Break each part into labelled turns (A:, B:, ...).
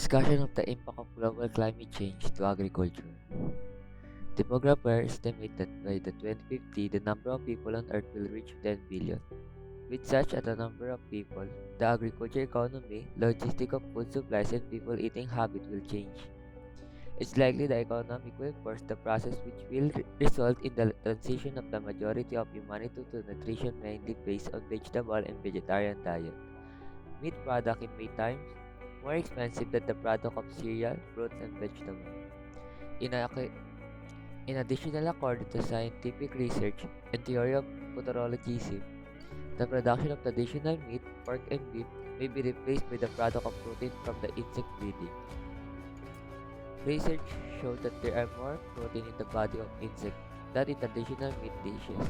A: Discussion of the impact of global climate change to agriculture. Demographers estimate that by the 2050, the number of people on Earth will reach 10 billion. With such a number of people, the agriculture economy, logistic of food supplies, and people eating habit will change. It's likely the economic will force the process which will result in the transition of the majority of humanity to nutrition mainly based on vegetable and vegetarian diet. Meat product in May times more expensive than the product of cereal, fruits, and vegetables. In, a, in addition, according to scientific research and theory of futurologism, the production of traditional meat, pork, and beef may be replaced by the product of protein from the insect breeding. Research showed that there are more protein in the body of insects than in traditional meat dishes.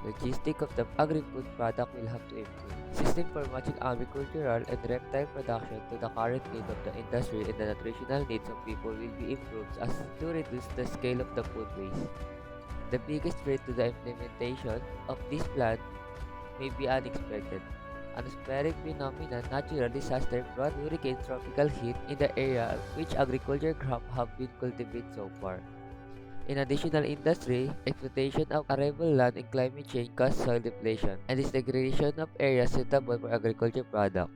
A: Logistics of the agri-food product will have to improve. System for matching agricultural and reptile production to the current need of the industry and the nutritional needs of people will be improved as to reduce the scale of the food waste. The biggest threat to the implementation of this plan may be unexpected. Atmospheric phenomena, natural disaster brought hurricanes, tropical heat in the area which agriculture crops have been cultivated so far. In additional industry, exploitation of arable land and climate change cause soil depletion and degradation of areas suitable for agriculture product.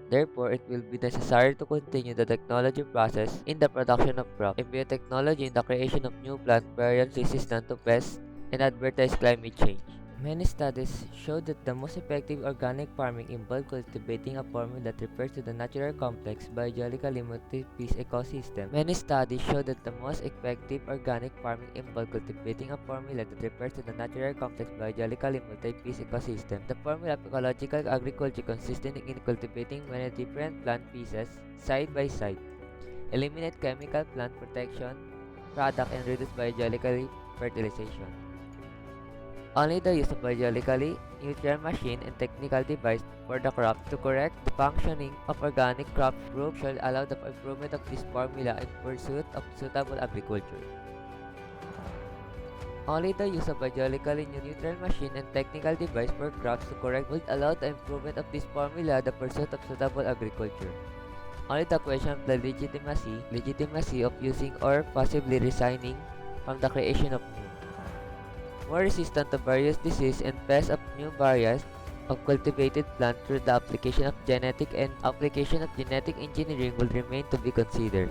A: Therefore, it will be necessary to continue the technology process in the production of crop and biotechnology in the creation of new plant variants resistant to pests and adverse climate change.
B: Many studies show that the most effective organic farming involves cultivating a formula that refers to the natural complex biologically multi-piece ecosystem. Many studies show that the most effective organic farming involves cultivating a formula that refers to the natural complex biologically multi-piece ecosystem. The formula of ecological agriculture consists in cultivating many different plant pieces side by side, eliminate chemical plant protection product and reduce biologically fertilization. Only the use of biologically neutral machine and technical device for the crop to correct the functioning of organic crop group shall allow the improvement of this formula in pursuit of suitable agriculture. Only the use of biologically neutral machine and technical device for crops to correct will allow the improvement of this formula the pursuit of suitable agriculture. Only the question of the legitimacy of using or possibly resigning from the creation of new, more resistant to various diseases and pests of new varieties of cultivated plants through the application of genetic engineering will remain to be considered.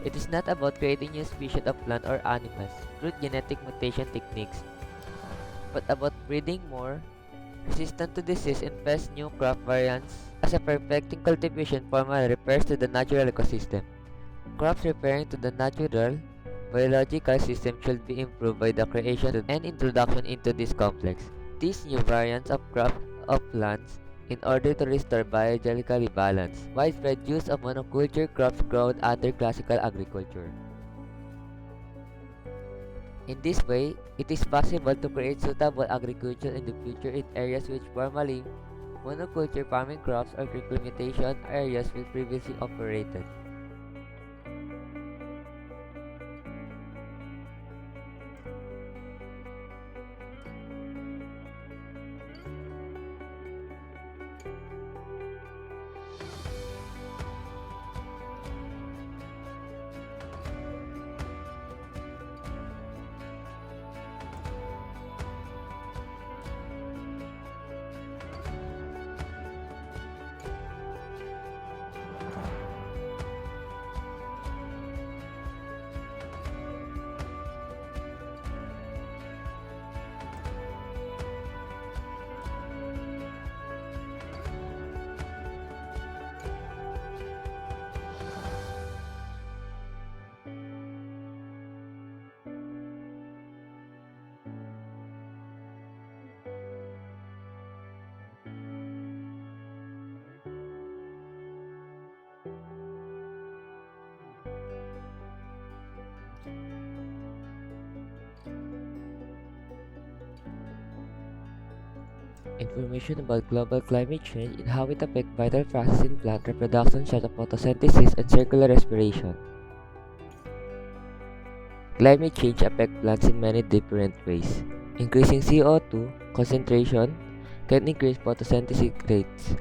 B: It is not about creating new species of plant or animals through genetic mutation techniques, but about breeding more resistant to disease and pest new crop variants as a perfecting cultivation formula refers to the natural ecosystem. Crops referring to the natural biological system should be improved by the creation and introduction into this complex. These new variants of crops of plants in order to restore biologically balance. Widespread use of monoculture crops grown under classical agriculture. In this way, it is possible to create suitable agriculture in the future in areas which formerly monoculture farming crops or implementation areas will previously operated. Information about global climate change and how it affects vital processes in plant reproduction such as photosynthesis and circular respiration. Climate change affects plants in many different ways. Increasing CO2 concentration can increase photosynthesis rates.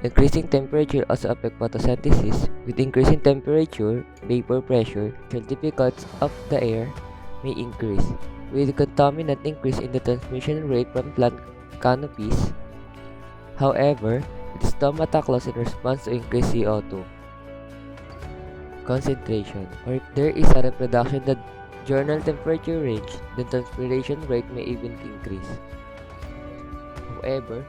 A: Increasing temperature also affects photosynthesis. With increasing temperature, vapor pressure, certificates of the air may increase. With contaminant increase in the transmission rate from plant canopies. However, the stomata close in response to increased CO2 concentration, or if there is a reproduction that journal temperature range, the transpiration rate may even increase. However,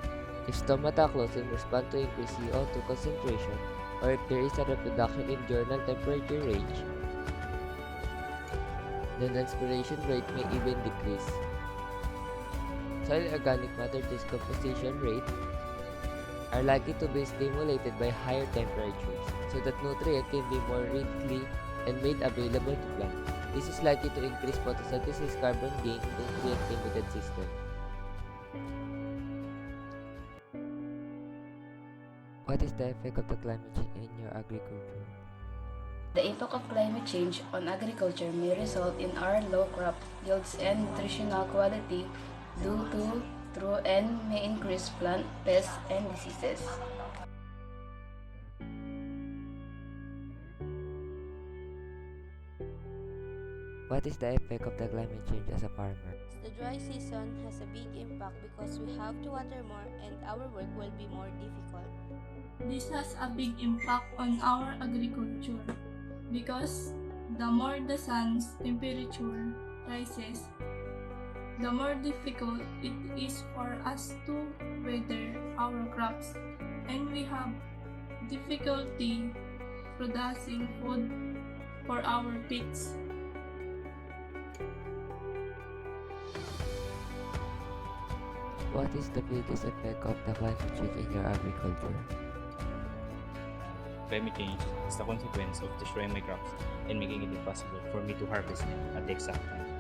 A: if stomata close in response to increased CO2 concentration, or if there is a reproduction in journal temperature range, the transpiration rate may even decrease. Soil organic matter decomposition rate are likely to be stimulated by higher temperatures so that nutrients can be more readily and made available to plants. This is likely to increase photosynthesis carbon gain nutrient limited system. What is the effect of the climate change in your agriculture?
C: The impact of climate change on agriculture may result in our low crop yields and nutritional quality due to through and may increase plant pests and diseases.
A: What is the effect of the climate change as a farmer?
D: The dry season has a big impact because we have to water more and our work will be more difficult.
E: This has a big impact on our agriculture because the more the sun's temperature rises, the more difficult it is for us to weather our crops, and we have difficulty producing food for our pigs.
A: What is the biggest effect of the climate change in your agriculture?
F: Climate change is the consequence of destroying my crops and making it impossible for me to harvest them at the exact time.